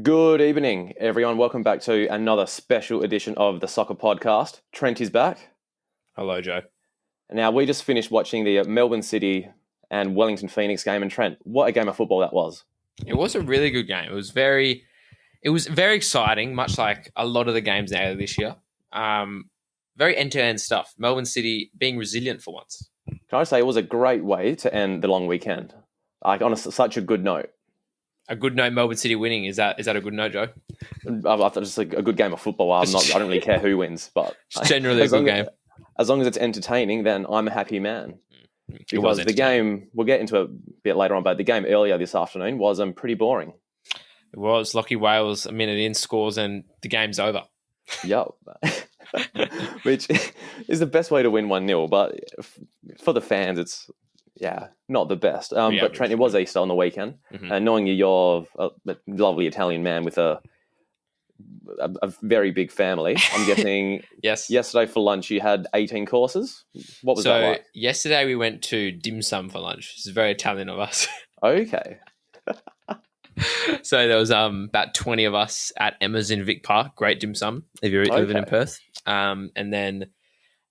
Good evening, everyone. Welcome back to another special edition of the Sokkah Podcast. Trent is back. Hello, Joe. Now, we just finished watching the Melbourne City and Wellington Phoenix game. And Trent, what a game of football that was. It was a really good game. It was very exciting, much like a lot of the games now this year. Very end-to-end stuff. Melbourne City being resilient for once. Can I say it was a great way to end the long weekend? Like, on such a good note. A good note, Melbourne City winning. Is that a good note, Joe? I thought just a good game of football. I don't really care who wins, but it's generally a good game. As long as it's entertaining, then I'm a happy man. Because the game, we'll get into it a bit later on, but the game earlier this afternoon was pretty boring. It was. Lachy Wales, a minute in, scores, and the game's over. Yep. Which is the best way to win 1-0, but for the fans, it's not the best. But Trent, it was Easter on the weekend, and knowing you're a lovely Italian man with a very big family, I'm guessing. Yes. Yesterday for lunch you had 18 courses. What was that like? Yesterday we went to dim sum for lunch. This is very Italian of us. Okay. So there was about 20 of us at Emma's in Vic Park. Great dim sum if you're living in Perth. And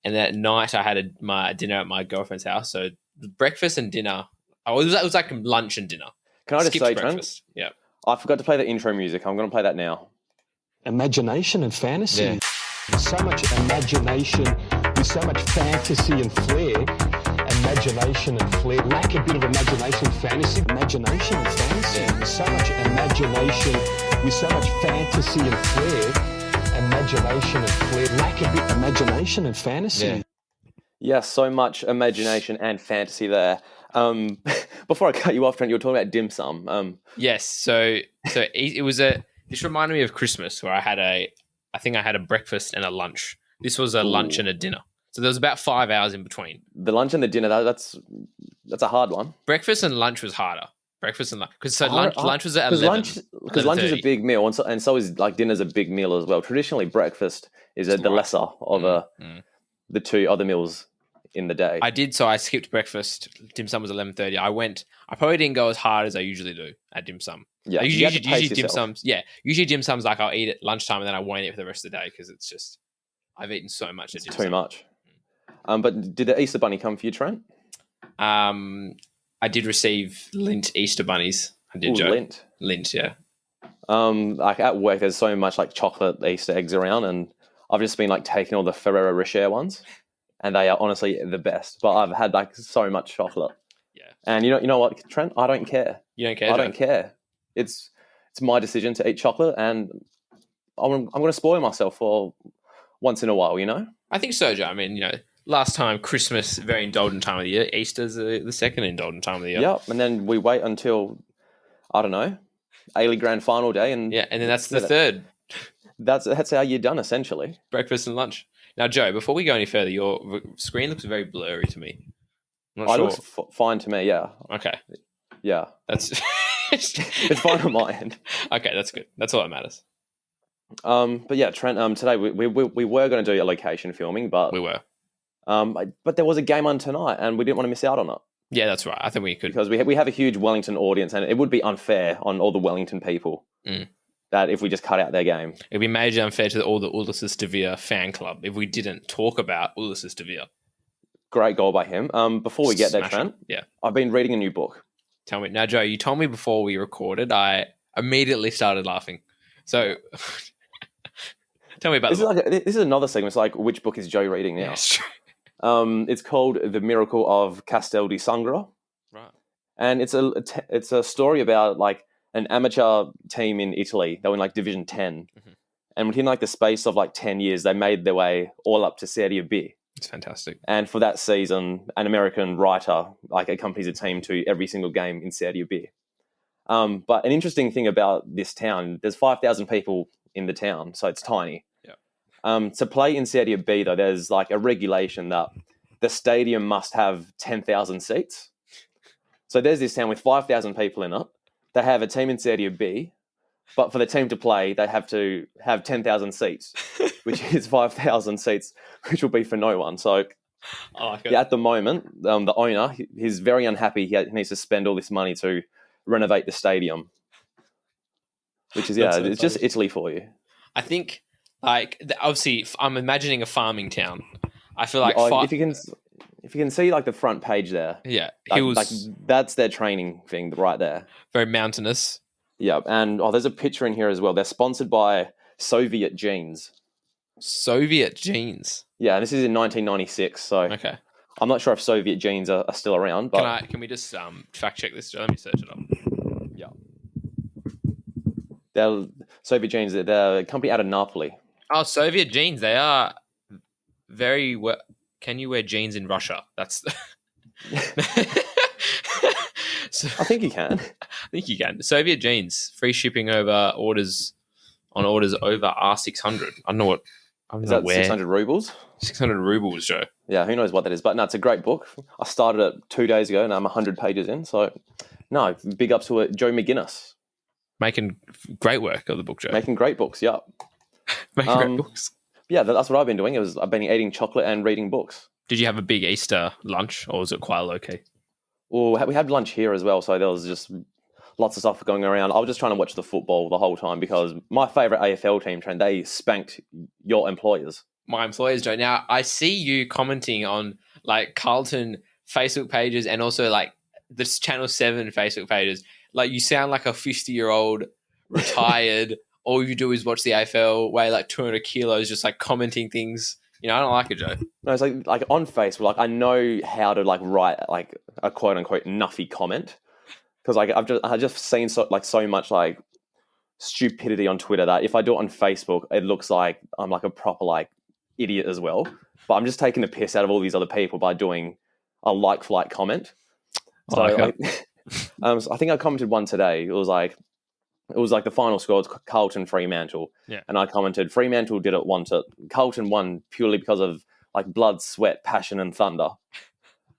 that night I had my dinner at my girlfriend's house. So breakfast and dinner. It was like lunch and dinner. Can I just say, breakfast. Trent? Yeah. I forgot to play the intro music. I'm going to play that now. Imagination and fantasy. Yeah. So much imagination with so much fantasy and flair. Imagination and flair. Lack a bit of imagination, fantasy. Imagination and fantasy. Yeah. So much imagination with so much fantasy and flair. Imagination and flair. Lack a bit of imagination and fantasy. Yeah. Yes, so much imagination and fantasy there. Before I cut you off, Trent, you were talking about dim sum. Yes, so it was this reminded me of Christmas where I think I had a breakfast and a lunch. This was a lunch and a dinner. So there was about 5 hours in between. The lunch and the dinner, that's a hard one. Breakfast and lunch was harder. Breakfast and lunch. Because lunch was at 11. Because lunch is a big meal, and so is like dinner's a big meal as well. Traditionally, breakfast is the lesser of the two other meals in the day. I skipped breakfast. Dim sum was 11:30. I probably didn't go as hard as I usually do at dim sum. Yeah, usually dim sums. Yeah, usually dim sums like I'll eat at lunchtime and then I won't eat for the rest of the day because it's just I've eaten so much. It's too much. But did the Easter bunny come for you, Trent? I did receive Lindt Easter bunnies. I did, Joe. Lindt, yeah. Like at work, there's so much like chocolate Easter eggs around, and I've just been like taking all the Ferrero Rocher ones. And they are honestly the best. But I've had like so much chocolate. Yeah. And you know what, Trent? I don't care. You don't care? I don't care. It's my decision to eat chocolate, and I'm going to spoil myself for once in a while, you know? I think so, Joe. I mean, last time Christmas, very indulgent time of the year. Easter's the second indulgent time of the year. Yep. And then we wait until, I don't know, A-League Grand Final day. And then that's the third. That's how you're done, essentially. Breakfast and lunch. Now, Joe, before we go any further, your screen looks very blurry to me. I'm not sure. It looks fine to me, yeah. Okay. Yeah. That's it's fine on my end. Okay, that's good. That's all that matters. But yeah, Trent, today we were going to do a location filming, but... We were. But there was a game on tonight, and we didn't want to miss out on it. Yeah, that's right. I think we could. Because we have a huge Wellington audience, and it would be unfair on all the Wellington people. That if we just cut out their game. It'd be majorly unfair to all the Ulysses De Vere fan club if we didn't talk about Ulysses De Vere. Great goal by him. Before we get there, Trent, I've been reading a new book. Tell me. Now, Joe, you told me before we recorded, I immediately started laughing. So, tell me about this is another segment. It's like, which book is Joe reading now? Yes. It's called The Miracle of Castel di Sangro. Right. And it's a story about like an amateur team in Italy. They were in like Division 10. And within like the space of like 10 years, they made their way all up to Serie B. It's fantastic. And for that season, an American writer like accompanies a team to every single game in Serie B. But an interesting thing about this town, there's 5,000 people in the town, so it's tiny. Yeah. To play in Serie B, though, there's like a regulation that the stadium must have 10,000 seats. So there's this town with 5,000 people in it. They have a team in Serie B, but for the team to play, they have to have 10,000 seats, which is 5,000 seats, which will be for no one. So at the moment, the owner, he's very unhappy. He needs to spend all this money to renovate the stadium. which is That's so it's just funny. Italy for you. I think obviously I'm imagining a farming town. I feel like if you can see like the front page there, hills, like that's their training thing right there. very mountainous. Yeah, and there's a picture in here as well. They're sponsored by Soviet jeans. Soviet jeans. Yeah, and this is in 1996. So Okay. I'm not sure if Soviet jeans are still around. But Can we just fact check this? Let me search it up. yeah, they're Soviet jeans. They're a company out of Napoli. Oh, Soviet jeans. They are very. Can you wear jeans in Russia? That's. So, I think you can. I think you can. Soviet jeans, free shipping over orders over R600. I don't know what. Is that 600 rubles? 600 rubles, Joe. Yeah, who knows what that is? But no, it's a great book. I started it 2 days ago, and I'm 100 pages in. So, no, big up to it, Joe McGuinness. Making great work of the book, Joe. Making great books, yeah. Making great books. Yeah, that's what I've been doing. I've been eating chocolate and reading books. Did you have a big Easter lunch, or was it quite low-key? Well, we had lunch here as well, so there was just lots of stuff going around. I was just trying to watch the football the whole time because my favourite AFL team, Trent, they spanked your employers. My employers, Joe. Now, I see you commenting on like Carlton Facebook pages and also like this Channel 7 Facebook pages. Like you sound like a 50-year-old retired. All you do is watch the AFL, weigh like 200 kilos, just like commenting things. You know, I don't like it, Joe. No, it's like on Facebook, like I know how to like write like a quote unquote nuffy comment because like I've just seen so much like stupidity on Twitter that if I do it on Facebook, it looks like I'm like a proper like idiot as well. But I'm just taking the piss out of all these other people by doing a like comment. So I think I commented one today. It was like the final score was Carlton Fremantle. Yeah. And I commented Fremantle didn't want it. Carlton won purely because of like blood, sweat, passion, and thunder.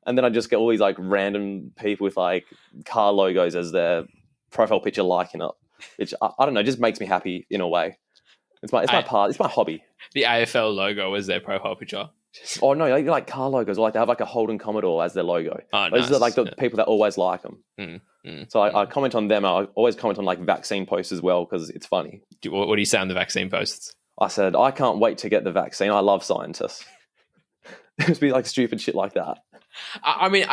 And then I just get all these like random people with like car logos as their profile picture liking it, which I don't know, just makes me happy in a way. It's my hobby. The AFL logo was their profile picture. Oh no, like car logos, like they have like a Holden Commodore as their logo. Oh, those are like the people that always like them. So I comment on them. I always comment on like vaccine posts as well because it's funny. What do you say on the vaccine posts? I said I can't wait to get the vaccine. I love scientists. It would be like stupid shit like that. I mean,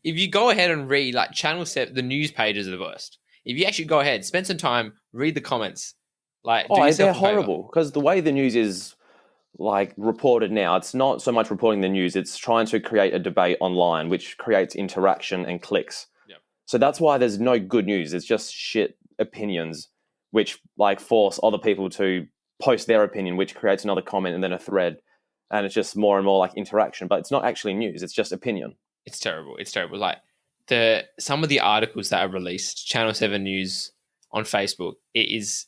if you go ahead and read like Channel 7, the news pages are the worst. If you actually go ahead, spend some time, read the comments. Like, they're horrible because the way the news is like reported now, it's not so much reporting the news, it's trying to create a debate online, which creates interaction and clicks. Yep. So that's why there's no good news. It's just shit opinions, which like force other people to post their opinion, which creates another comment and then a thread. And it's just more and more like interaction, but it's not actually news. It's just opinion. It's terrible. It's terrible. Like some of the articles that are released, Channel 7 News on Facebook, it's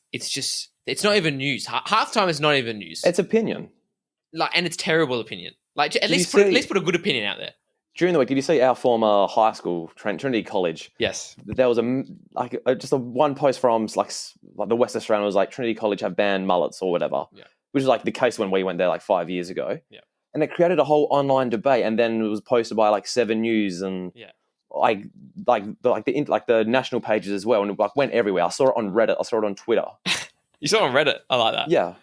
not even news. Half the time it's not even news. It's opinion. Like, and it's terrible opinion. Like, at least put a good opinion out there. During the week, did you see our former high school, Trinity College? Yes. There was just one post from like the West Australian was like Trinity College have banned mullets or whatever, which is like the case when we went there like 5 years ago. Yeah. And it created a whole online debate, and then it was posted by like 7 News and like the national pages as well, and it like went everywhere. I saw it on Reddit. I saw it on Twitter. You saw it on Reddit. I like that. Yeah.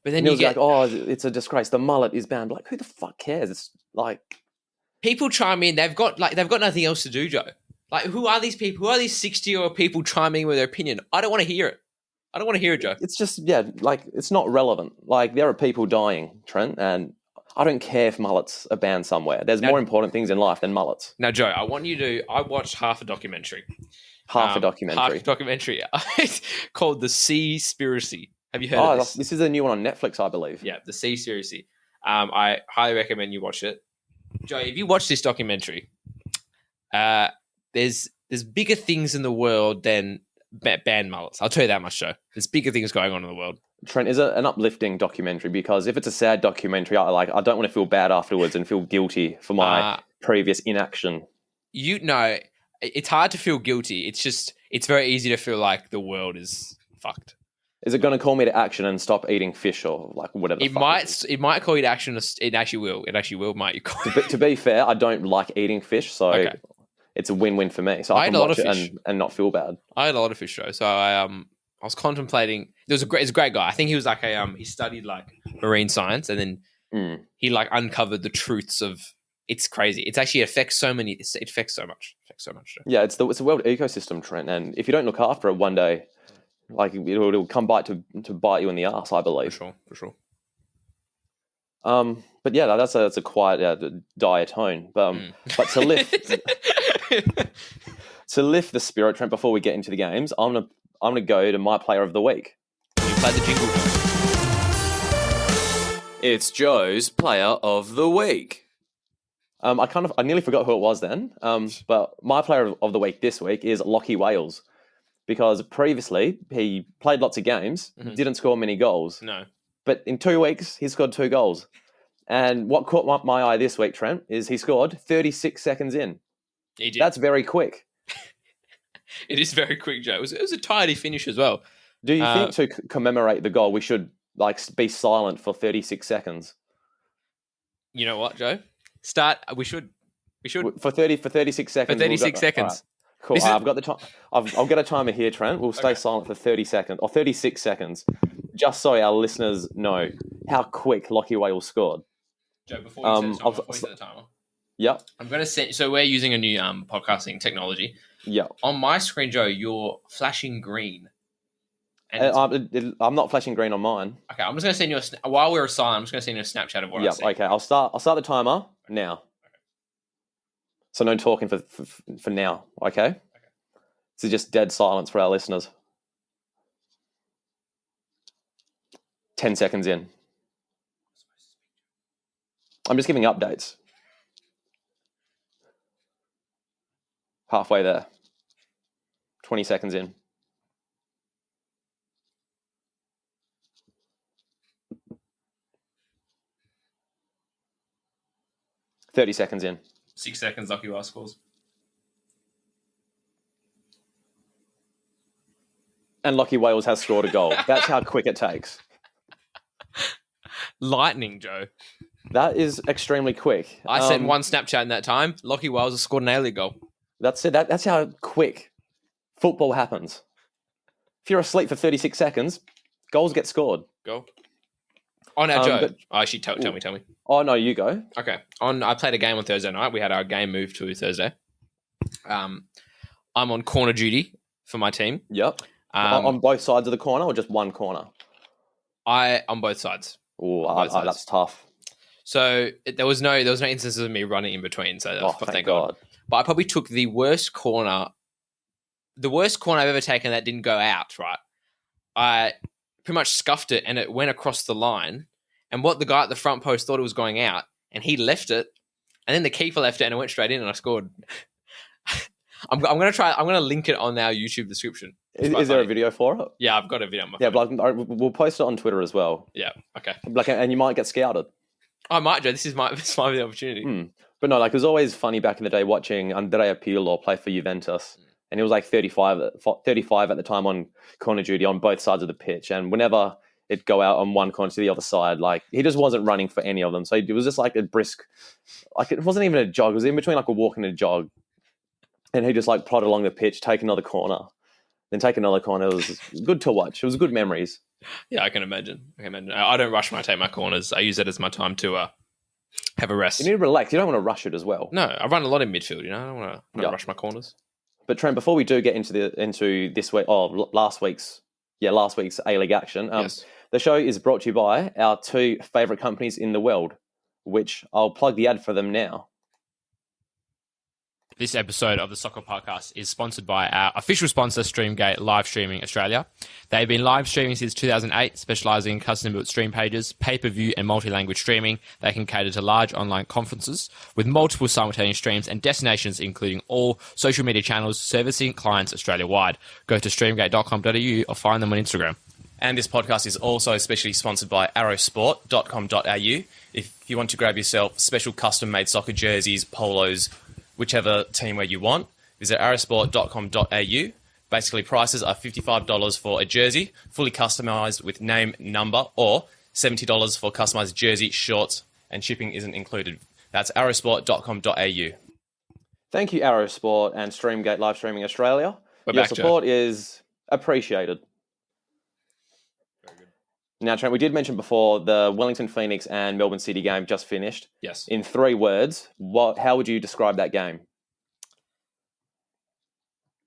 But then and you get like, oh, it's a disgrace. The mullet is banned. Like, who the fuck cares? It's like people chime in. They've got nothing else to do, Joe. Like, who are these people? Who are these 60-year-old people chiming in with their opinion? I don't want to hear it. I don't want to hear it, Joe. It's just like it's not relevant. Like there are people dying, Trent, and I don't care if mullets are banned somewhere. There's more important things in life than mullets. Now, Joe, I watched half a documentary. Half a documentary called The Seaspiracy. Have you heard of this? This is a new one on Netflix, I believe. Yeah, The Seaspiracy. I highly recommend you watch it. Joe, if you watch this documentary, there's bigger things in the world than banned mullets. I'll tell you that much, Joe. There's bigger things going on in the world. Trent, is it an uplifting documentary? Because if it's a sad documentary, I don't want to feel bad afterwards and feel guilty for my previous inaction. It's hard to feel guilty. It's very easy to feel like the world is fucked. Is it going to call me to action and stop eating fish or like whatever? It might call you to action. It actually will. It actually will, mate. To be fair, I don't like eating fish, so it's a win-win for me. So I can watch it and not feel bad. I had a lot of fish, though. So I was contemplating. He's a great guy. I think he was like he studied like marine science, and then he like uncovered the truths of. It's crazy. It actually affects so many. It affects so much. Yeah, it's the world ecosystem, Trent, and if you don't look after it one day, like it'll come to bite you in the ass, I believe. For sure. But yeah, that's a quite dire tone. But to lift the spirit, Trent, before we get into the games, I'm gonna go to my player of the week. You play the jingle. It's Joe's player of the week. I nearly forgot who it was then. But my player of the week this week is Lachy Wales, because previously he played lots of games, didn't score many goals. No. But in 2 weeks, he scored 2 goals. And what caught my eye this week, Trent, is he scored 36 seconds in. He did. That's very quick. It is very quick, Joe. It was a tidy finish as well. Do you think to commemorate the goal, we should be silent for 36 seconds? You know what, Joe? We should for 36 seconds. For 36 seconds. Right. Cool. I've got the time. I'll get a timer here, Trent. We'll stay silent for 30 seconds or 36 seconds, just so our listeners know how quick Lachy Wales scored. Joe, before you set the timer. Yep. I'm going to send. So we're using a new podcasting technology. Yeah. On my screen, Joe, you're flashing green. I'm not flashing green on mine. Okay, I'm just going to send you while we're silent. I'm just going to send you a Snapchat of what I see. Okay. I'll start the timer now. Okay. So no talking for now. Okay. So just dead silence for our listeners. 10 seconds in. I'm just giving updates. Halfway there. 20 seconds in. $30 seconds in. 6 seconds, Lachy Wales scores. And Lachy Wales has scored a goal. That's how quick it takes. Lightning, Joe. That is extremely quick. I sent one Snapchat in that time. Lachy Wales has scored an A-League goal. That's it. That's how quick football happens. If you're asleep for 36 seconds, goals get scored. Go. Oh, now, Joe. Actually, tell me. Oh, no, you go. Okay. I played a game on Thursday night. We had our game moved to Thursday. I'm on corner duty for my team. Yep. On both sides of the corner or just one corner? On both sides. Oh, that's tough. So there was no instances of me running in between. So thank God. But I probably took the worst corner I've ever taken that didn't go out. Right. I pretty much scuffed it and it went across the line. And what the guy at the front post thought it was going out, and he left it, and then the keeper left it, and it went straight in, and I scored. I'm gonna link it on our YouTube description. Is there a video for it? Yeah, I've got a video on my phone. But we'll post it on Twitter as well. Yeah, okay. And you might get scouted. I might, Joe. This might be the opportunity. But no, it was always funny back in the day watching Andrea Pirlo play for Juventus. And he was 35 at the time on corner duty on both sides of the pitch. And whenever it'd go out on one corner to the other side, he just wasn't running for any of them. So it was just a brisk, it wasn't even a jog. It was in between a walk and a jog. And he just plod along the pitch, take another corner, then take another corner. It was good to watch. It was good memories. Yeah, I can imagine. I don't rush when I take my corners. I use it as my time to have a rest. You need to relax. You don't want to rush it as well. No, I run a lot in midfield. I don't want to rush my corners. But Trent, before we do get into this week, last week's A-League action, yes. The show is brought to you by our 2 favourite companies in the world, which I'll plug the ad for them now. This episode of the Sokkah Podcast is sponsored by our official sponsor, Streamgate Live Streaming Australia. They've been live streaming since 2008, specialising in custom-built stream pages, pay-per-view and multi-language streaming. They can cater to large online conferences with multiple simultaneous streams and destinations, including all social media channels, servicing clients Australia-wide. Go to streamgate.com.au or find them on Instagram. And this podcast is also especially sponsored by arrowsport.com.au. If you want to grab yourself special custom-made soccer jerseys, polos, whichever team where you want, visit arrowsport.com.au. Basically, prices are $55 for a jersey, fully customised with name, number, or $70 for customised jersey, shorts, and shipping isn't included. That's arrowsport.com.au. Thank you, Arrow Sport and Streamgate Live Streaming Australia. Your support is appreciated. Now, Trent, we did mention before the Wellington Phoenix and Melbourne City game just finished. Yes. In 3 words, how would you describe that game?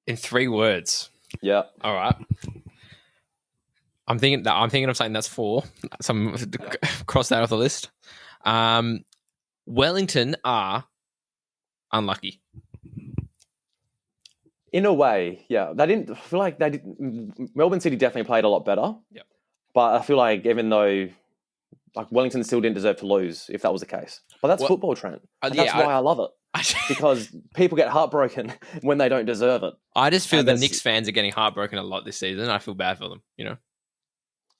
In 3 words. Yeah. All right. I'm thinking of something that's 4. So cross that off the list. Wellington are unlucky. In a way, yeah. They didn't feel like they did. Melbourne City definitely played a lot better. Yeah. But I feel like even though Wellington still didn't deserve to lose if that was the case. But that's football, Trent. That's why I love it. Because people get heartbroken when they don't deserve it. I just feel the Knicks fans are getting heartbroken a lot this season. I feel bad for them, you know?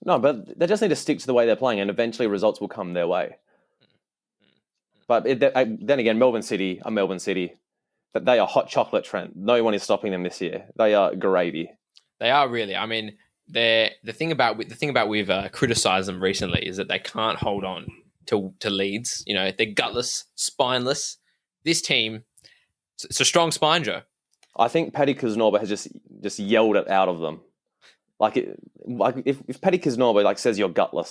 No, but they just need to stick to the way they're playing and eventually results will come their way. But then again, Melbourne City are Melbourne City. But they are hot chocolate, Trent. No one is stopping them this year. They are gravy. They are really. I mean, the thing about we've criticised them recently is that they can't hold on to leads. You know, they're gutless, spineless. This team, it's a strong spine, Joe. I think Paddy Kuznauber has just yelled it out of them. If Paddy Kuznauber says you're gutless,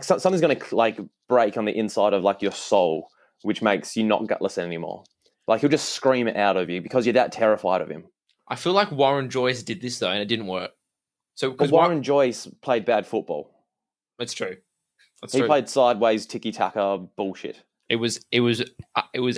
something's going to break on the inside of your soul, which makes you not gutless anymore. He'll just scream it out of you because you're that terrified of him. I feel like Warren Joyce did this though, and it didn't work. So because Warren Joyce played bad football. That's true. He played sideways, tiki-taka bullshit. It was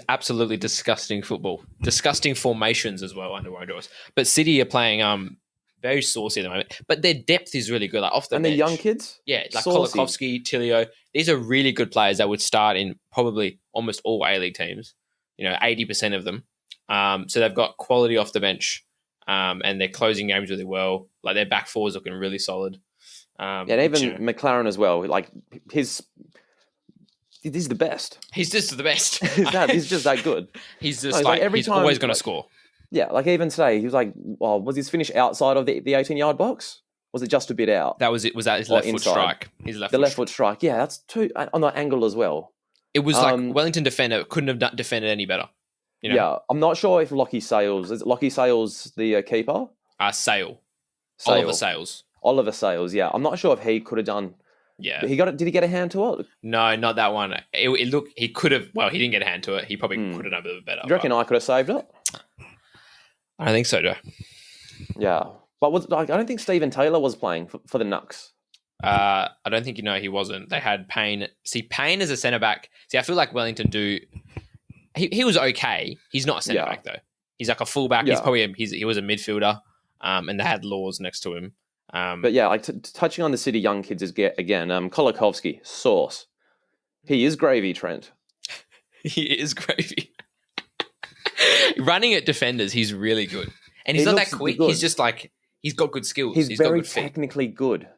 absolutely disgusting football, disgusting formations as well under Warren Joyce. But City are playing very saucy at the moment. But their depth is really good, off the bench. And the young kids, yeah, Kolikovsky, Tilio. These are really good players that would start in probably almost all A-League teams. 80% of them. So they've got quality off the bench, and they're closing games really well. Their back four is looking really solid. And even McLaren as well. He's the best. He's just the best. He's just that good. He's just he's always going to score. Yeah, even today, he was was his finish outside of the 18-yard box? Was it just a bit out? That was it. Was that his left foot strike? His left foot strike. Yeah, that's 2 on that angle as well. It was Wellington defender couldn't have defended any better. Yeah, I'm not sure if Lachy Sales is it Lachy Sales the keeper. Sale. Oliver Sales. Yeah, I'm not sure if he could have done. Yeah, he got it. Did he get a hand to it? No, not that one. He could have. Well, he didn't get a hand to it. He probably could have done a bit better. Do you reckon I could have saved it? I don't think so, Joe. Yeah, but I don't think Stephen Taylor was playing for the Knucks. I don't think he wasn't. They had Payne. See, Payne as a centre back. See, I feel like Wellington do. He was okay. He's not a centre back though. He's like a fullback. Yeah. He's probably he was a midfielder. And they had Laws next to him. But yeah, touching on the City young kids is again, Kolikovsky, sauce. He is gravy, Trent. He is gravy. Running at defenders, he's really good. And he's not that quick. Good. He's just he's got good skills. He's very technically good.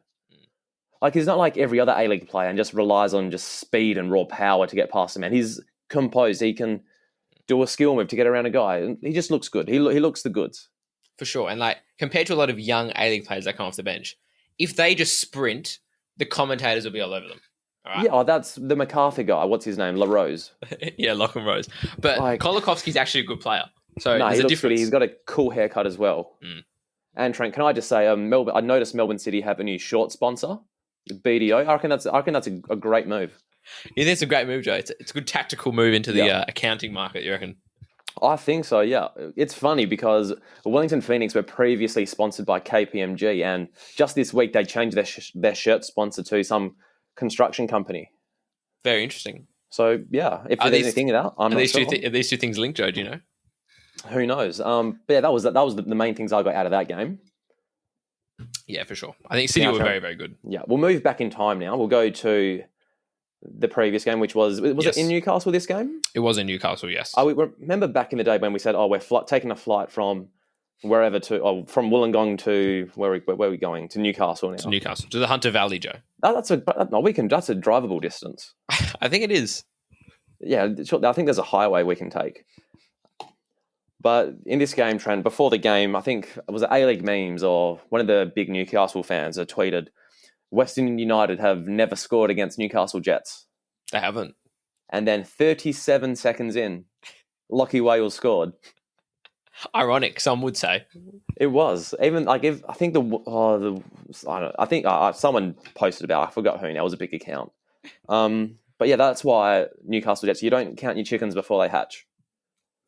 He's not like every other A-League player and just relies on just speed and raw power to get past him. And he's composed. He can do a skill move to get around a guy. And he just looks good. He looks the goods. For sure. And compared to a lot of young A-League players that come off the bench, if they just sprint, the commentators will be all over them. All right? Yeah, that's the Macarthur guy. What's his name? LaRose. Yeah, Lachlan Rose. But Kolikovsky's actually a good player. So no, there's a difference. He's got a cool haircut as well. Mm. And Trent, can I just say, I noticed Melbourne City have a new short sponsor, BDO. I reckon that's a great move. You think it's a great move, Joe? It's a good tactical move into the accounting market, you reckon? I think so, yeah. It's funny because Wellington Phoenix were previously sponsored by KPMG, and just this week they changed their shirt sponsor to some construction company. Very interesting. So, yeah, if there's anything of that, I'm not sure. Are these two things linked, Joe? Do you know? Who knows? But yeah, that was the main things I got out of that game. Yeah, for sure. I think City were very, very good. Yeah, we'll move back in time now. We'll go to the previous game, which was it in Newcastle, this game? It was in Newcastle, yes. We remember back in the day when we said, we're taking a flight from wherever from Wollongong to where are we going? To Newcastle now. To Newcastle, to the Hunter Valley, Joe. That's a drivable distance. I think it is. Yeah, I think there's a highway we can take. But in this game, Trent, before the game, I think it was A-League memes or one of the big Newcastle fans had tweeted, Western United have never scored against Newcastle Jets. They haven't. And then 37 seconds in, Lachie Wales scored. Ironic, some would say. It was even like if I think I think someone posted about. I forgot who now. It was a big account. But yeah, that's why Newcastle Jets. You don't count your chickens before they hatch.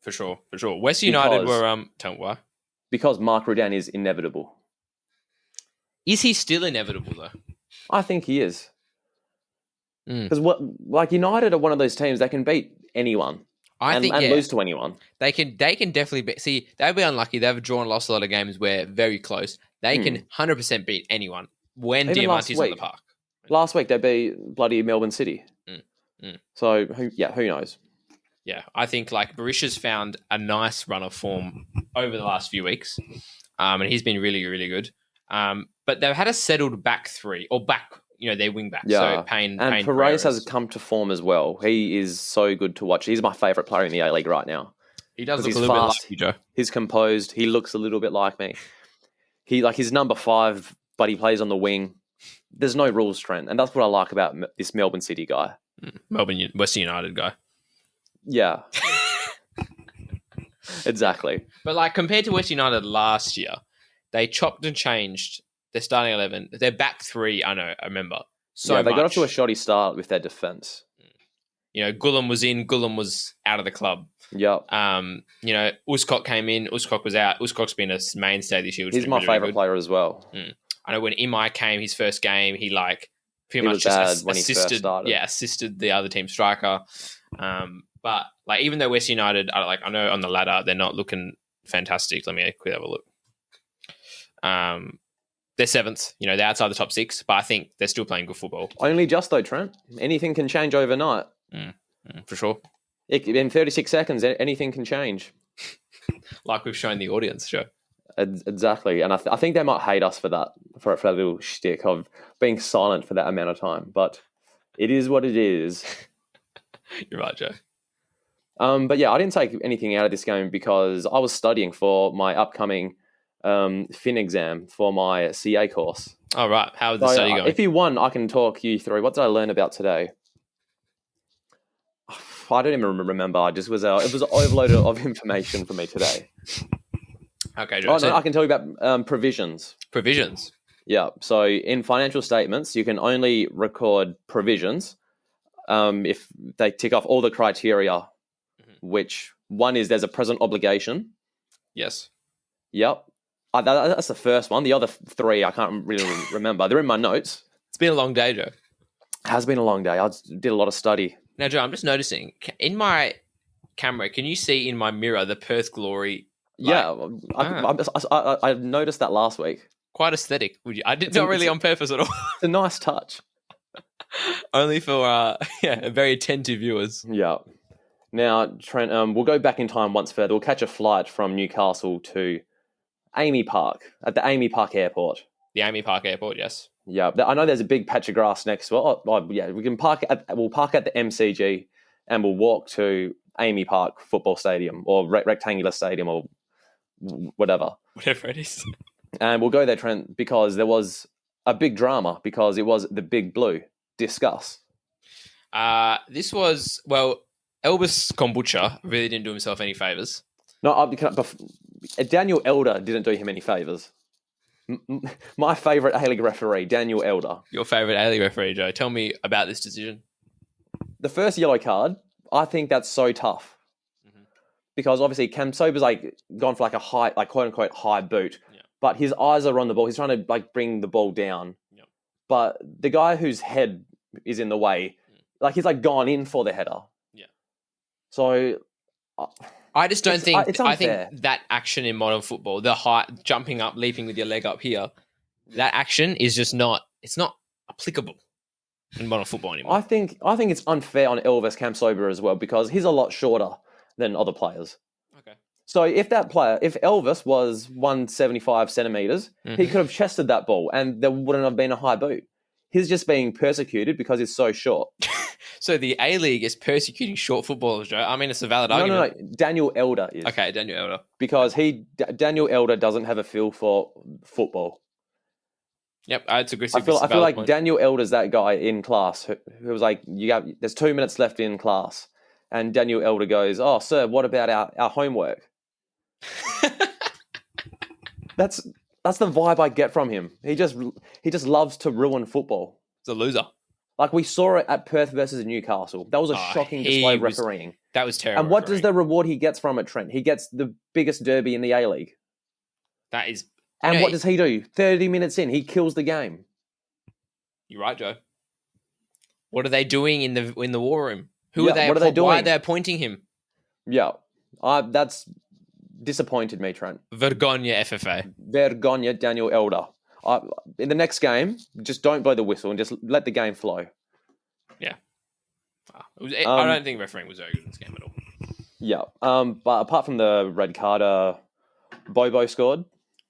For sure. West United were tell me why. Because Mark Rudan is inevitable. Is he still inevitable though? I think he is. Because United are one of those teams that can beat anyone. And lose to anyone. They can definitely beat. See, they'd be unlucky. They've drawn and lost a lot of games where very close. They can 100% beat anyone when Diamante's on the park. Last week they beat bloody Melbourne City. So who knows? Yeah, I think like Berisha's found a nice run of form over the last few weeks, and he's been really, really good. But they've had a settled back three or back. Their wing back. Yeah. So Payne Perez has come to form as well. He is so good to watch. He's my favourite player in the A-League right now. He does look a little bit like you, Joe. He's composed. He looks a little bit like me. He's number 5, but he plays on the wing. There's no rules, Trent. And that's what I like about this Melbourne City guy. Western United guy. Yeah. Exactly. But like compared to West United last year, they chopped and changed their starting 11. Their back 3, I remember. They got off to a shoddy start with their defence. Gulam was in, Gulam was out of the club. Yep. Uskok came in, Uskok was out. Uskok's been a mainstay this year. He's my favourite player as well. I know when Imai came, his first game, he pretty much just assisted the other team striker. But like even though West United are I know on the ladder they're not looking fantastic. Let me quickly have a look. They're 7th. They're outside the top 6, but I think they're still playing good football. Only just though, Trent. Anything can change overnight. For sure. In 36 seconds, anything can change. Like we've shown the audience, Joe. Exactly. And I think they might hate us for that, for that little shtick of being silent for that amount of time. But it is what it is. You're right, Joe. But yeah, I didn't take anything out of this game because I was studying for my upcoming fin exam for my CA course. All right. How is the study going? If you want, I can talk you through. What did I learn about today? I don't even remember. It was overloaded of information for me today. Okay, Joe. I can tell you about provisions. Provisions? Yeah. So in financial statements, you can only record provisions if they tick off all the criteria, which one is there's a present obligation. Yes. Yep. That's the first one. The other 3, I can't really remember. They're in my notes. It's been a long day, Joe. It has been a long day. I did a lot of study. Now, Joe, I'm just noticing, in my camera, can you see in my mirror the Perth Glory? I noticed that last week. Quite aesthetic, would you? Not really on purpose at all. It's a nice touch. Only for, very attentive viewers. Yeah. Now, Trent, we'll go back in time once further. We'll catch a flight from Newcastle to Amy Park, at the Amy Park Airport. The Amy Park Airport, yes. Yeah, I know there's a big patch of grass next to it. We'll park at the MCG and we'll walk to Amy Park Football Stadium or Rectangular Stadium or whatever. Whatever it is. And we'll go there, Trent, because there was a big drama because it was the Big Blue. Discuss. This was, Elvis Kombucha really didn't do himself any favours. No, Daniel Elder didn't do him any favours. My favourite A-League referee, Daniel Elder. Your favourite A-League referee, Joe. Tell me about this decision. The first yellow card, I think that's so tough. Because obviously Cam Sober's gone for a high, quote unquote high boot. Yeah. But his eyes are on the ball. He's trying to bring the ball down. Yeah. But the guy whose head is in the way, he's gone in for the header. Yeah. So I just don't think. I think that action in modern football, the height, jumping up, leaping with your leg up here, that action is just not. It's not applicable in modern football anymore. I think it's unfair on Elvis Campsober as well because he's a lot shorter than other players. Okay. So if Elvis was 175 centimeters, he could have chested that ball, and there wouldn't have been a high boot. He's just being persecuted because he's so short. So the A-League is persecuting short footballers, Joe? I mean, it's a valid argument. No. Daniel Elder is. Okay, Daniel Elder. Because Daniel Elder doesn't have a feel for football. Yep, it's a good. I feel like point. Daniel Elder's that guy in class who was like, there's 2 minutes left in class. And Daniel Elder goes, "Oh, sir, what about our homework?" That's the vibe I get from him. He just loves to ruin football. He's a loser. Like we saw it at Perth versus Newcastle. That was a shocking display of refereeing. That was terrible. And what does the reward he gets from it, Trent? He gets the biggest derby in the A-League. That is... And what does he do? 30 minutes in, he kills the game. You're right, Joe. What are they doing in the war room? What are they doing? Why are they appointing him? Yeah. That's disappointed me, Trent. Vergonya FFA. Vergonya Daniel Elder. In the next game, just don't blow the whistle and just let the game flow. Yeah. I don't think refereeing was very good in this game at all. Yeah. But apart from the red card, Bobo scored.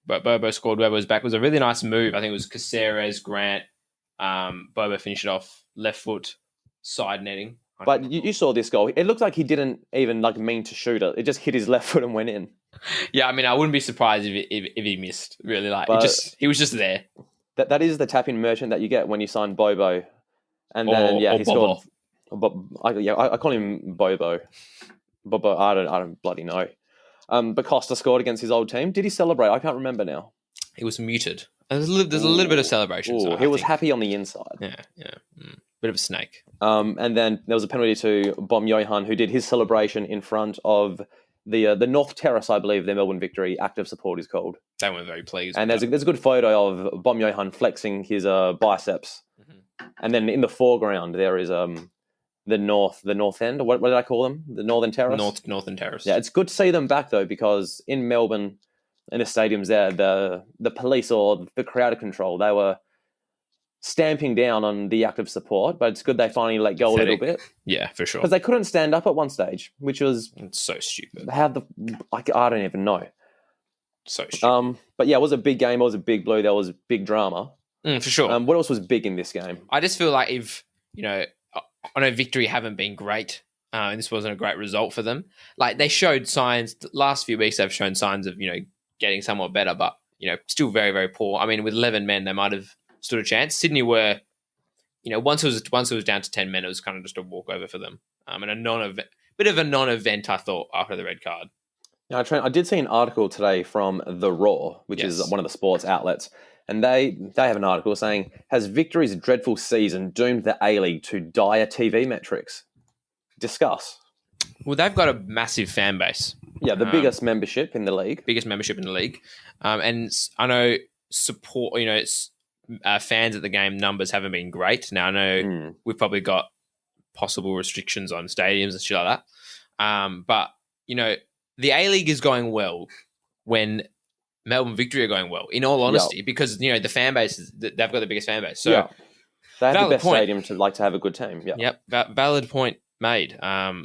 But Bobo scored. Webber was back. It was a really nice move. I think it was Caceres, Grant. Bobo finished it off left foot, side netting. But you saw this goal. It looked like he didn't even mean to shoot it. It just hit his left foot and went in. Yeah, I mean, I wouldn't be surprised if he missed. Really, he was just there. That is the tap-in merchant that you get when you sign Bobo, and then he scored. I call him Bobo. Bobo, I don't bloody know. But Costa scored against his old team. Did he celebrate? I can't remember now. He was muted. There's a little bit of celebration. So he was happy on the inside. Yeah. Bit of a snake. And then there was a penalty to Bom Johan, who did his celebration in front of the North Terrace, I believe, their Melbourne Victory active support is called. They weren't very pleased. And there's a good photo of Bom Johan flexing his biceps. Mm-hmm. And then in the foreground there is the North End. What did I call them? The Northern Terrace? Northern Terrace. Yeah, it's good to see them back though, because in Melbourne, in the stadiums there, the police or the crowd control, they were stamping down on the active support, but it's good they finally let go a little bit. Yeah, for sure. Because they couldn't stand up at one stage, which was... It's so stupid. I don't even know. So stupid. But yeah, it was a big game. It was a big blue. There was big drama. For sure. What else was big in this game? I just feel like if, I know Victory haven't been great, and this wasn't a great result for them. Like, they showed signs, the last few weeks they've shown signs of, getting somewhat better, but, still very, very poor. I mean, with 11 men, they might have stood a chance. Sydney were, once it was down to 10 men, it was kind of just a walkover for them. And a bit of a non-event, I thought, after the red card. Yeah, Trent, I did see an article today from The Raw, which is one of the sports outlets, and they have an article saying, has Victory's dreadful season doomed the A-League to dire TV metrics? Discuss. Well, they've got a massive fan base. Yeah, the biggest membership in the league. And I know support, fans at the game numbers haven't been great. Now, I know we've probably got possible restrictions on stadiums and shit like that. But, the A-League is going well when Melbourne Victory are going well, in all honesty, because, the fan base, they've got the biggest fan base. So they have the best stadium to have a good team. Yeah. Yep. Valid point made. I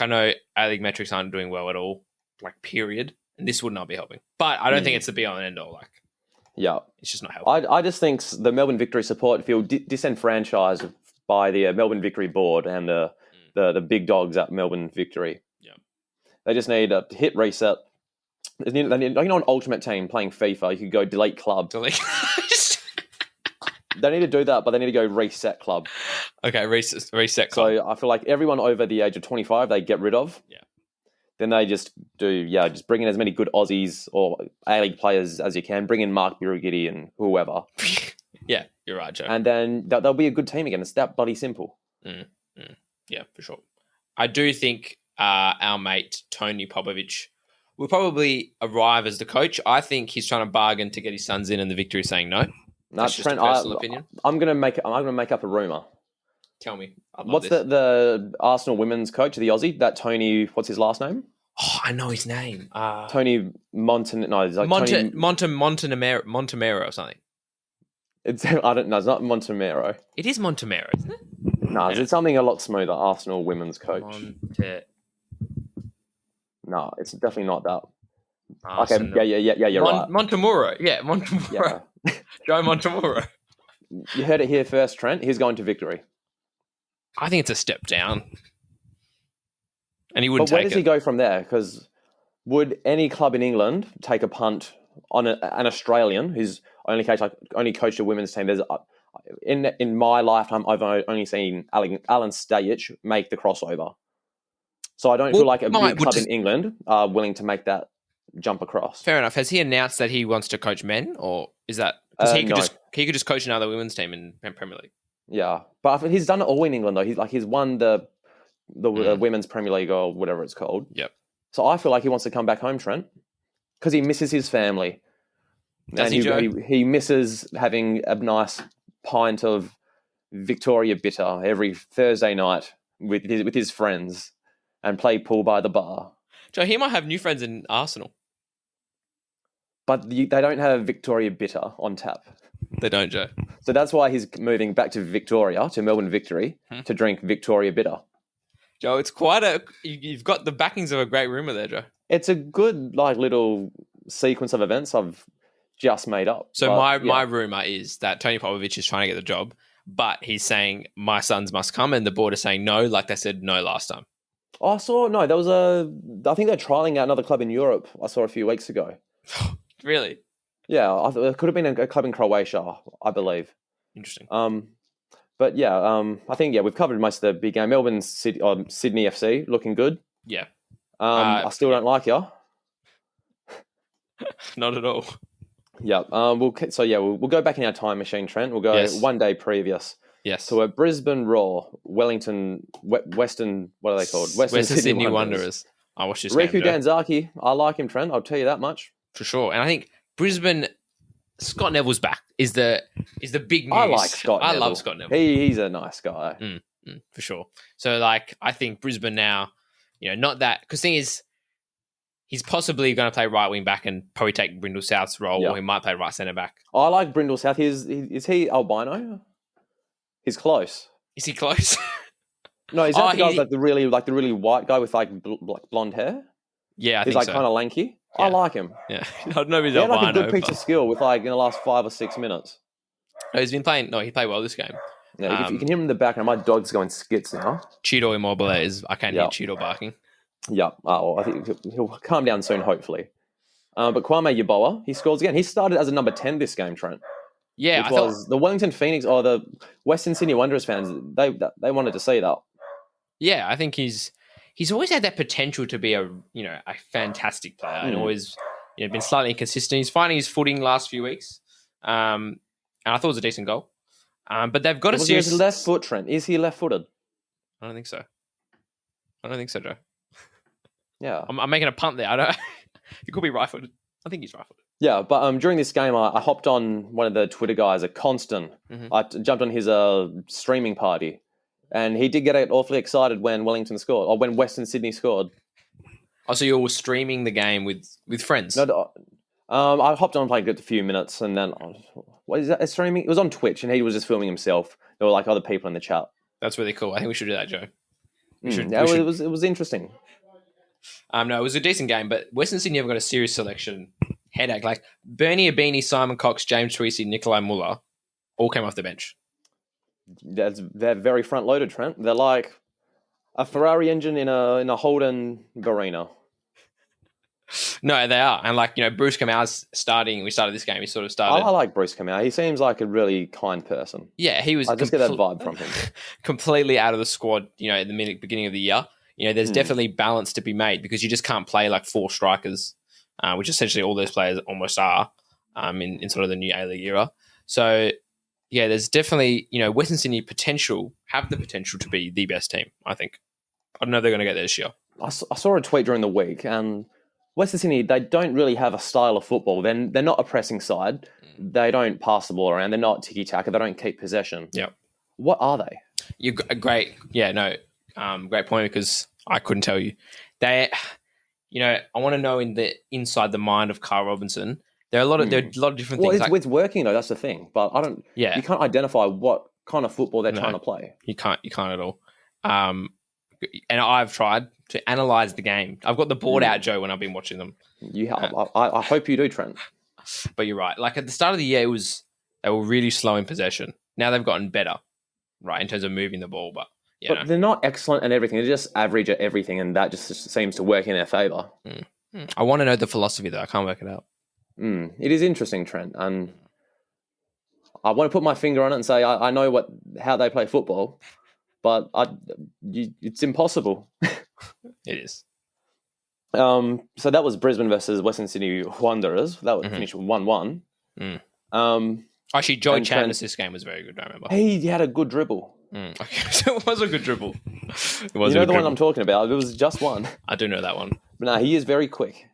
know A-League metrics aren't doing well at all, period. And this would not be helping. But I don't think it's the be-all and end-all. It's just not helping. I just think the Melbourne Victory support feel disenfranchised by the Melbourne Victory board and the big dogs at Melbourne Victory. Yeah. They just need to hit reset. They need, an ultimate team playing FIFA, you could go delete club. They need to do that, but they need to go reset club. Okay, reset club. So I feel like everyone over the age of 25, they get rid of. Yeah. Then they just just bring in as many good Aussies or A-League players as you can. Bring in Mark Birugidi and whoever. Yeah, you're right, Joe. And then they'll be a good team again. It's that bloody simple. Yeah, for sure. I do think our mate, Tony Popovich, will probably arrive as the coach. I think he's trying to bargain to get his sons in and the Victory saying no. No, Trent, opinion. I'm gonna make up a rumor. Tell me. What's the Arsenal women's coach, the Aussie? That Tony, what's his last name? Oh, I know his name. Tony Montemero or something. It's not Montemero. It is Montemero, isn't it? No, it's something a lot smoother. Arsenal women's coach. No, it's definitely not that. Arsenal. Okay, yeah, you're right. Montemuro. Yeah, Montemuro. Yeah. Joe Montemuro. You heard it here first, Trent. He's going to Victory. I think it's a step down. And he wouldn't take it. But where does he go from there? Because would any club in England take a punt on an Australian who's only coached a women's team? There's in my lifetime, I've only seen Alan Stayich make the crossover. So I don't feel like a big club in England are willing to make that jump across. Fair enough. Has he announced that he wants to coach men, or is that because he could just coach another women's team in Premier League? Yeah, but he's done it all in England though. He's won the Women's Premier League or whatever it's called. Yep. So I feel like he wants to come back home, Trent, because he misses his family. Does he, Joe? He misses having a nice pint of Victoria Bitter every Thursday night with his friends and play pool by the bar. Joe, he might have new friends in Arsenal. But they don't have Victoria Bitter on tap. They don't, Joe. So that's why he's moving back to Victoria, to Melbourne Victory, to drink Victoria Bitter. Joe, it's you've got the backings of a great rumour there, Joe. It's a good little sequence of events I've just made up. So my rumour is that Tony Popovich is trying to get the job, but he's saying my sons must come, and the board is saying no, like they said no last time. Oh, I think they're trialling out another club in Europe. I saw a few weeks ago. Really? Yeah, it could have been a club in Croatia, I believe. Interesting. But yeah, I think we've covered most of the big game. Melbourne, Sydney FC looking good. Yeah. I still don't like you. Not at all. Yeah. We'll go back in our time machine, Trent. We'll go one day previous. Yes. So a Brisbane Raw, Wellington, Western. What are they called? Western Sydney Wanderers. I watched this Riku game, Joe. Danzaki. I like him, Trent. I'll tell you that much. For sure. And I think Brisbane, Scott Neville's back is the big news. I like Scott Neville. I love Scott Neville. He's a nice guy. For sure. So I think Brisbane now, not that, because the thing is, he's possibly going to play right wing back and probably take Brindle South's role, or he might play right centre back. I like Brindle South. Is he albino? He's close. Is he close? No, he's the guy the really white guy with blonde hair. Yeah, I think he's kind of lanky. Yeah. I like him. Yeah, I don't know if he's he had albino. A good piece of skill with in the last 5 or 6 minutes. No, he's been playing. No, he played well this game. Yeah, you can hear him in the background. My dog's going skits now. Cheeto Immobile I can't hear Cheeto barking. Yeah. I think he'll calm down soon, hopefully. But Kwame Yeboah, he scores again. He started as a number 10 this game, Trent. Yeah, the Wellington Phoenix or the Western Sydney Wanderers fans, they wanted to see that. Yeah, I think he's always had that potential to be a fantastic player and always been slightly inconsistent. He's finding his footing last few weeks, and I thought it was a decent goal. But they've got a serious left foot, Trent. Is he left-footed? I don't think so, Joe. Yeah, I'm making a punt there. He could be right-footed. I think he's right-footed. Yeah, but during this game, I hopped on one of the Twitter guys, a Constant. Mm-hmm. I jumped on his streaming party, and he did get awfully excited when Wellington scored, or when Western Sydney scored. Oh, so you were streaming the game with friends? No, I hopped on for a few minutes, and then what is that streaming? It was on Twitch, and he was just filming himself. There were other people in the chat. That's really cool. I think we should do that, Joe. It was interesting. No, it was a decent game, but Western Sydney have got a serious selection headache. Bernie Abini, Simon Cox, James Tweedy, Nikolai Muller all came off the bench. They're very front loaded, Trent. They're like a Ferrari engine in a Holden Barina. No, they are. And Bruce Kamau's starting. We started this game. He sort of started. I like Bruce Kamau. He seems like a really kind person. Yeah, he was. I just get that vibe from him. Completely out of the squad. At the beginning of the year. There's definitely balance to be made because you just can't play 4 strikers, which essentially all those players almost are in sort of the new A-League era. So, yeah, there's definitely, Western Sydney have the potential to be the best team, I think. I don't know if they're going to get there this year. I saw a tweet during the week, and Western Sydney, they don't really have a style of football. They're not a pressing side. They don't pass the ball around. They're not tiki-taka. They don't keep possession. Yeah. What are they? You're great. Yeah, no. Great point because I couldn't tell you. I want to know inside the mind of Carl Robinson. There are a lot of different things. It's working though. That's the thing. But I don't. Yeah. You can't identify what kind of football they're trying to play. You can't at all. And I've tried to analyze the game. I've got the board out, Joe, when I've been watching them. You have. I hope you do, Trent. But you're right. At the start of the year, they were really slow in possession. Now they've gotten better, right, in terms of moving the ball, but. But they're not excellent at everything. They're just average at everything, and that just seems to work in their favour. I want to know the philosophy, though. I can't work it out. It is interesting, Trent, and I want to put my finger on it and say I know how they play football, but it's impossible. It is. So that was Brisbane versus Western Sydney Wanderers. That would finish 1-1. Actually, Joey Chandler's this game was very good, I remember. He had a good dribble. Okay, so it was a good dribble. It was you know the one I'm talking about? It was just one. I do know that one. But no, he is very quick.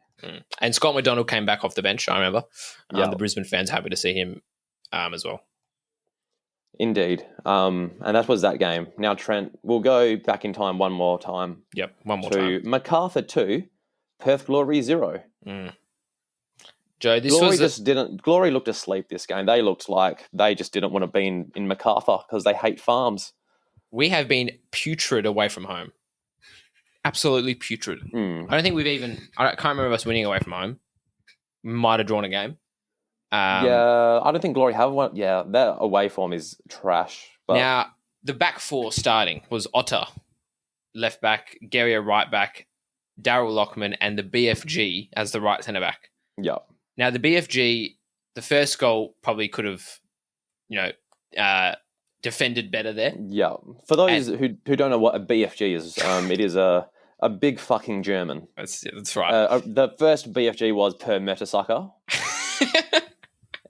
And Scott McDonald came back off the bench, I remember. The Brisbane fans happy to see him as well. Indeed. And that was that game. Now, Trent, we'll go back in time one more time. Yep, one more time. Macarthur 2, Perth Glory 0. Joe, Glory looked asleep this game. They looked like they just didn't want to be in Macarthur because they hate farms. We have been putrid away from home. Absolutely putrid. I don't think I can't remember us winning away from home. We might have drawn a game. I don't think Glory have one. Yeah, their away form is trash. But... Now, the back four starting was Otter, left back, Guerrier, right back, Darryl Lockman, and the BFG as the right centre back. Yeah. Now, the BFG, the first goal probably could have, defended better there. Yeah. For those who don't know what a BFG is, it is a big fucking German. That's right. The first BFG was per Mertesacker.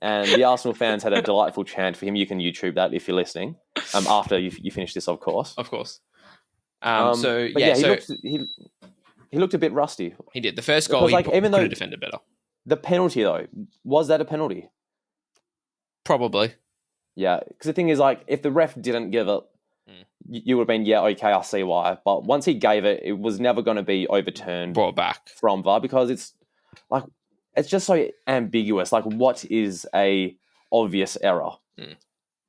And the Arsenal fans had a delightful chant for him. You can YouTube that if you're listening. After you finish this, of course. Of course. He looked a bit rusty. He did. The first goal, he could have defended better. The penalty, though, was that a penalty? Probably. Yeah, because the thing is, if the ref didn't give it, you would have been, okay, I see why. But once he gave it, it was never going to be overturned. Brought back. From VAR, because it's just so ambiguous. What is a obvious error?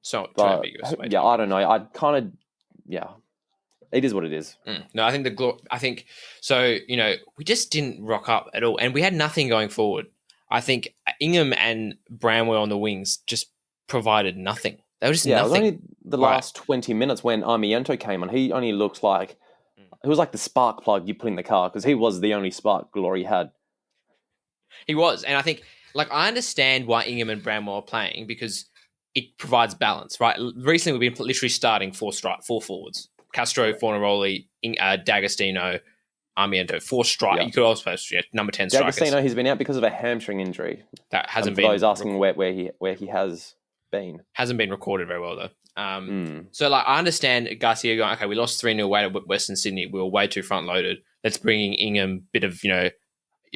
So too ambiguous. Yeah, I don't know. I kind of, it is what it is. No, I think so. We just didn't rock up at all, and we had nothing going forward. I think Ingham and Bramwell on the wings just provided nothing. They were just nothing. It was only the last 20 minutes when Armiento came on. He only looked like it was like the spark plug you put in the car, because he was the only spark Glory had. He was, and I think I understand why Ingham and Bramwell are playing, because it provides balance, right? Recently, we've been literally starting four forwards. Castro, Fornaroli, D'Agostino, Armiento, 4 strike. You could also post number 10 strikers. D'Agostino, he's been out because of a hamstring injury. That hasn't been. For those asking where he has been, hasn't been recorded very well though. So I understand Garcia going, okay, we lost 3-0 away to Western Sydney. We were way too front loaded. Let's bring in Ingham, bit of a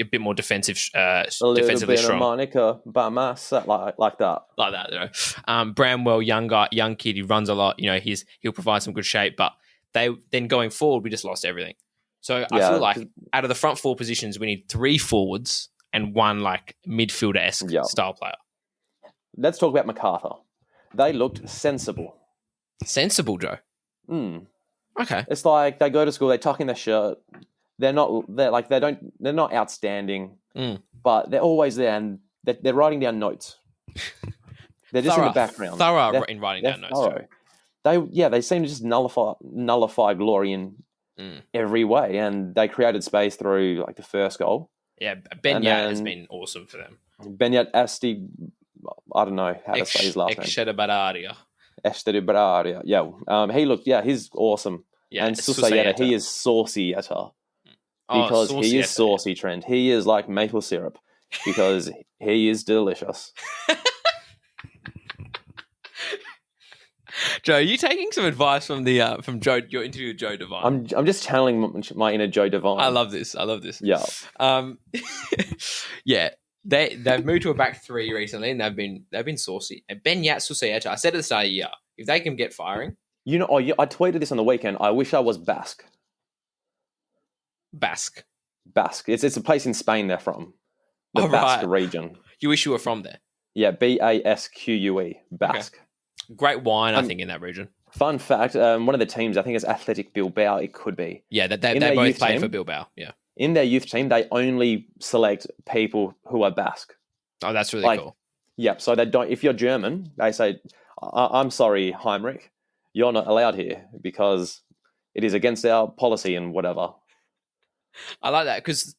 bit more defensively strong. Monica Bamas, like that. Bramwell, young kid, he runs a lot. He'll provide some good shape, but then going forward, we just lost everything. So I feel like out of the front 4 positions, we need 3 forwards and 1 midfielder-esque style player. Let's talk about Macarthur. They looked sensible. Sensible, Joe. Okay. It's like they go to school, they tuck in their shirt. They're not outstanding, but they're always there, and they're writing down notes. They're just in the background. Thorough in writing down notes. They seem to just nullify Glory in every way, and they created space through the first goal. Yeah, Ben Yat has been awesome for them. Ben Yat Asti, I don't know how to say his last name. Eshteribararia. Yeah, he looked. Yeah, he's awesome. Yeah, and Susayeta, he is saucy at her. Because he is saucy, Trent. He is like maple syrup, because he is delicious. Joe, are you taking some advice from from Joe? Your interview with Joe Devine. I'm just channeling my inner Joe Devine. I love this. Yeah. Yeah. They've moved to a back 3 recently, and they've been saucy. And Ben Yat Susayeta, I said at the start of the year, if they can get firing, I tweeted this on the weekend. I wish I was Basque. Basque. It's a place in Spain they're from. The Basque region. You wish you were from there? Yeah, Basque. Basque. Okay. Great wine, I think, in that region. Fun fact, one of the teams, I think it's Athletic Bilbao, it could be. Yeah, they both played for Bilbao, yeah. In their youth team, they only select people who are Basque. Oh, that's really cool. Yep, so they don't. If you're German, they say, I'm sorry, Heinrich, you're not allowed here because it is against our policy and whatever. I like that because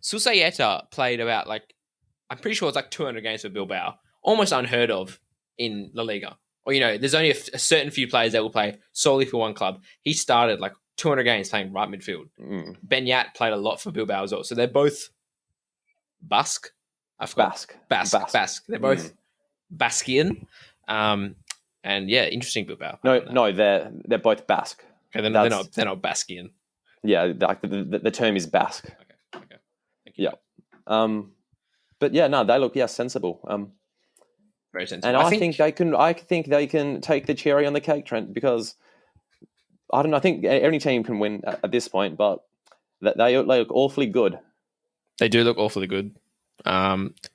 Susayeta played about I'm pretty sure it's 200 games for Bilbao, almost unheard of in La Liga. Or there's only a certain few players that will play solely for one club. He started 200 games playing right midfield. Mm. Ben Yat played a lot for Bilbao as well. So they're both Basque. I forgot. Basque. They're both Basquian. And yeah, interesting Bilbao. No, they're both Basque. Okay, they're not Basquian. Yeah, like the term is Basque. Okay. Thank you. Yeah. But yeah, no, they look sensible. Very sensible. And I think they can take the cherry on the cake, Trent, because I don't know. I think any team can win at this point, but they look awfully good. They do look awfully good.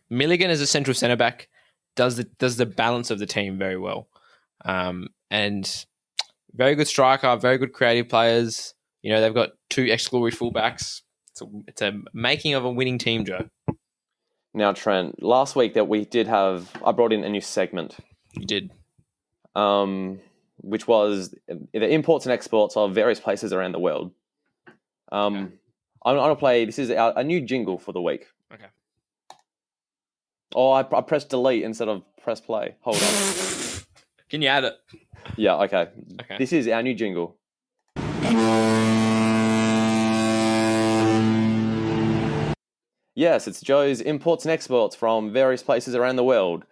Milligan as a central centre back does the balance of the team very well, and very good striker, very good creative players. You know, they've got 2 ex-glory fullbacks. It's a making of a winning team, Joe. Now, Trent, last week that we did I brought in a new segment. You did. Which was the imports and exports of various places around the world. I'm going to play, this is a new jingle for the week. Okay. Oh, I pressed delete instead of press play. Hold on. Can you add it? Yeah, okay. This is our new jingle. Yes, it's Joe's imports and exports from various places around the world.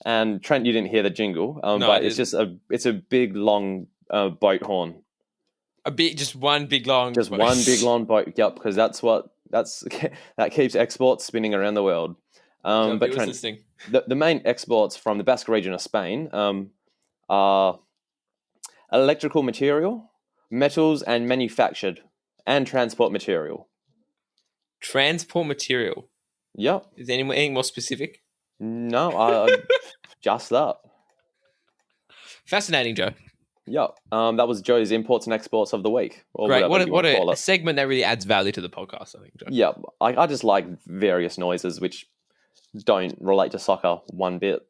And Trent, you didn't hear the jingle, but it's a big long boat horn. Just one big long. Just boat. one big long boat. Yep, because that keeps exports spinning around the world. But Trent, the main exports from the Basque region of Spain are electrical material, metals, and manufactured and transport material. Transport material. Yep. Is there anything more specific? No, just that. Fascinating, Joe. Yep. That was Joe's imports and exports of the week. Great. What a segment that really adds value to the podcast, I think, Joe. Yeah. I just like various noises which don't relate to soccer one bit.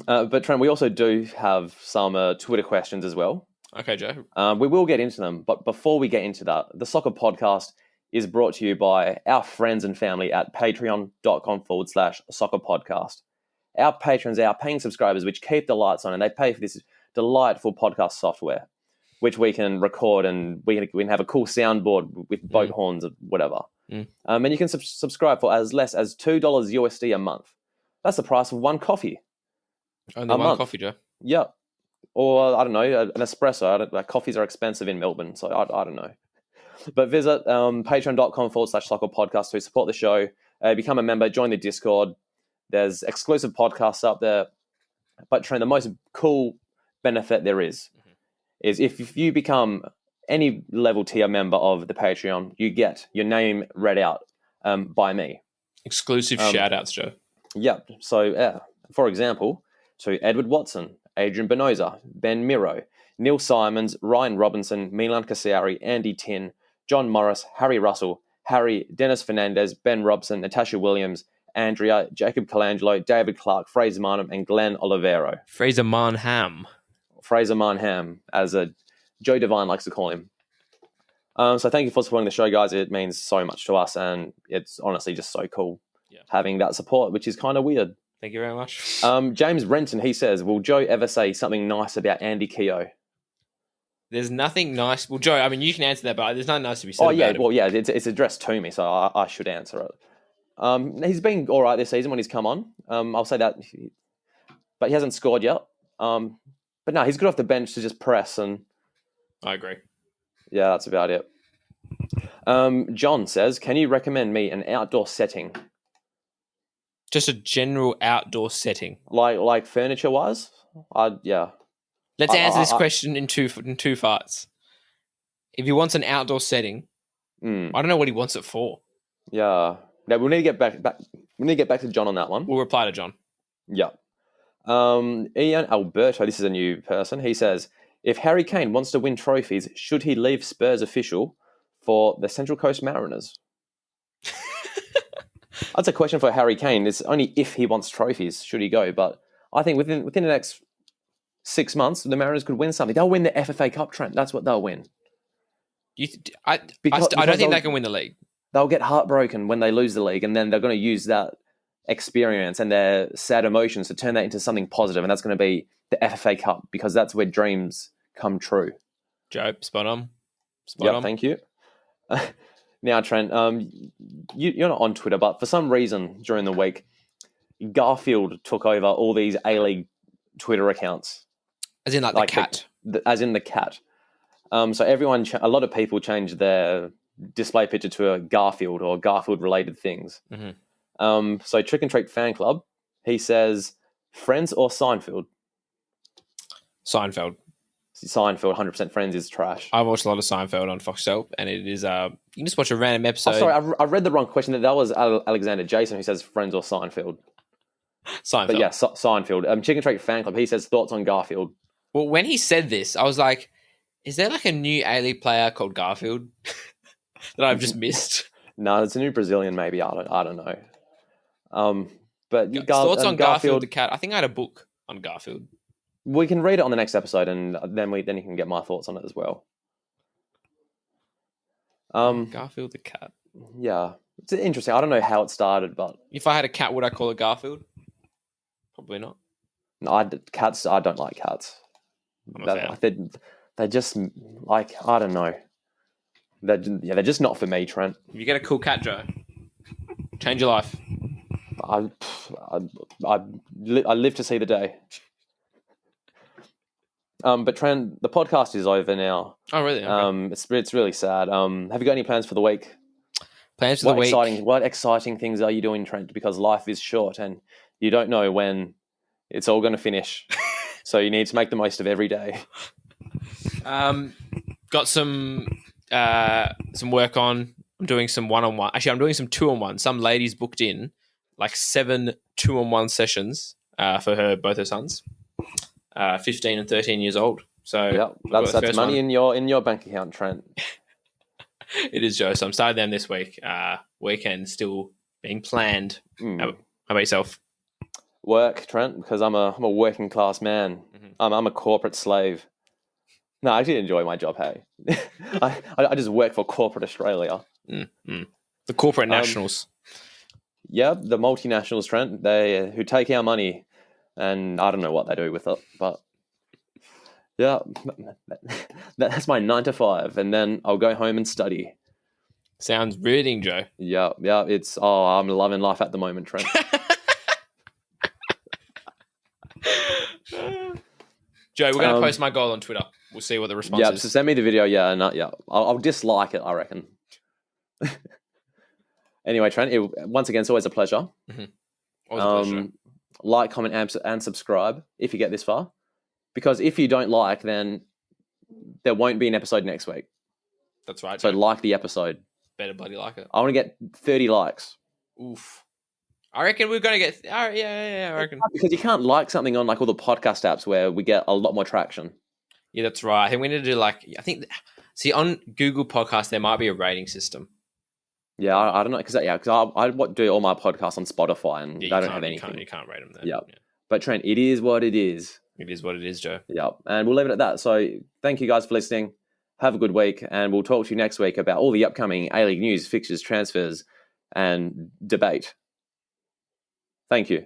But Trent, we also do have some Twitter questions as well. Okay, Joe. We will get into them, but before we get into that, the Sokkah Podcast is brought to you by our friends and family at patreon.com/Sokkah Podcast. Our patrons are our paying subscribers, which keep the lights on, and they pay for this delightful podcast software, which we can record, and we can have a cool soundboard with boat horns or whatever. And you can subscribe for as less as $2 USD a month. That's the price of one coffee. Only one month. Coffee, Joe. Yep. Or, I don't know, an espresso. Coffees are expensive in Melbourne, so I don't know. But visit patreon.com/Sokkah Podcast to support the show. Become a member, join the Discord. There's exclusive podcasts up there. But Trent, the most cool benefit there is if you become any level tier member of the Patreon, you get your name read out by me. Exclusive shout-outs, Joe. Yep. So, for example, to Edward Watson, Adrian Benoza, Ben Miro, Neil Simons, Ryan Robinson, Milan Kasari, Andy Tin, John Morris, Harry Russell, Harry, Dennis Fernandez, Ben Robson, Natasha Williams, Andrea, Jacob Colangelo, David Clark, Fraser Marnham, and Glenn Olivero. Fraser Marnham, as Joe Devine likes to call him. So thank you for supporting the show, guys. It means so much to us, and it's honestly just so cool having that support, which is kind of weird. Thank you very much. James Renton, he says, will Joe ever say something nice about Andy Keogh? There's nothing nice. Well, Joe, I mean, you can answer that, but there's nothing nice to be said about him. Well, yeah, it's addressed to me, so I should answer it. He's been all right this season when he's come on. I'll say that. But he hasn't scored yet. But no, he's good off the bench to just press. And I agree. Yeah, that's about it. John says, can you recommend me an outdoor setting? Just a general outdoor setting. Like furniture-wise? Yeah. Let's answer this question in two parts. If he wants an outdoor setting, I don't know what he wants it for. Yeah. Now we need to get back. We need to get back to John on that one. We'll reply to John. Yeah. Ian Alberto, this is a new person. He says, if Harry Kane wants to win trophies, should he leave Spurs official for the Central Coast Mariners? That's a question for Harry Kane. It's only if he wants trophies should he go. But I think within the next 6 months, the Mariners could win something. They'll win the FFA Cup, Trent. That's what they'll win. I don't think they can win the league. They'll get heartbroken when they lose the league, and then they're going to use that experience and their sad emotions to turn that into something positive, and that's going to be the FFA Cup, because that's where dreams come true. Joe, spot on. Thank you. Now, Trent, you're not on Twitter, but for some reason during the week, Garfield took over all these A-League Twitter accounts. As in like the cat. As in the cat. So a lot of people changed their display picture to a Garfield or Garfield-related things. Mm-hmm. So Trick and Treat Fan Club, he says, Friends or Seinfeld? Seinfeld, 100% Friends is trash. I watched a lot of Seinfeld on Foxtel, and it is, you can just watch a random episode. Oh, sorry, I read the wrong question. That was Alexander Jason who says Friends or Seinfeld. Seinfeld. But yeah, Seinfeld. Chicken Treat Fan Club, he says thoughts on Garfield. Well, when he said this, I was like, is there like a new A-League player called Garfield that I've just missed? No, it's a new Brazilian maybe. I don't know. But thoughts on Garfield the cat. I think I had a book on Garfield. We can read it on the next episode, and then you can get my thoughts on it as well. Garfield the cat. Yeah, it's interesting. I don't know how it started, but if I had a cat, would I call it Garfield? Probably not. No, cats. I don't like cats. They're just like, I don't know. They're just not for me, Trent. If you get a cool cat, Joe, change your life. I live to see the day. But Trent, the podcast is over now. Oh, really? Okay. It's really sad. Have you got any plans for the week? Plans for the week? What exciting things are you doing, Trent? Because life is short and you don't know when it's all going to finish. So you need to make the most of every day. Got some work on. I'm doing some one-on-one. Actually, I'm doing some two-on-one. Some ladies booked in like 7 2-on-1 sessions for both her sons, 15 and 13 years old. So yeah, that's money in your bank account, Trent. It is, Joe. So I'm starting them this week. Weekend still being planned. How about yourself? Work, Trent, because I'm a working class man. Mm-hmm. I'm a corporate slave. No, I actually enjoy my job. Hey, I just work for corporate Australia. Mm-hmm. The corporate nationals. Yeah, the multinationals, Trent. They who take our money, and I don't know what they do with it, but yeah, that's my 9 to 5, and then I'll go home and study. Sounds reading, Joe. Yeah. I'm loving life at the moment, Trent. Joe, we're going to post my goal on Twitter. We'll see what the response is. Yeah, so send me the video. I'll dislike it, I reckon. Anyway, Trent, once again, it's always a pleasure. Mm-hmm. Always a pleasure. Like, comment, and subscribe if you get this far. Because if you don't like, then there won't be an episode next week. That's right. So like the episode. Better bloody like it. I want to get 30 likes. Oof. I reckon we're going to get... Yeah, I reckon. Because you can't like something on like all the podcast apps where we get a lot more traction. Yeah, that's right. I think we need to do see, on Google Podcasts, there might be a rating system. Yeah, I don't know. Because I do all my podcasts on Spotify and they don't have anything. You can't rate them there. Yeah. But Trent, it is what it is. It is what it is, Joe. Yeah. And we'll leave it at that. So thank you guys for listening. Have a good week. And we'll talk to you next week about all the upcoming A-League news, fixtures, transfers, and debate. Thank you.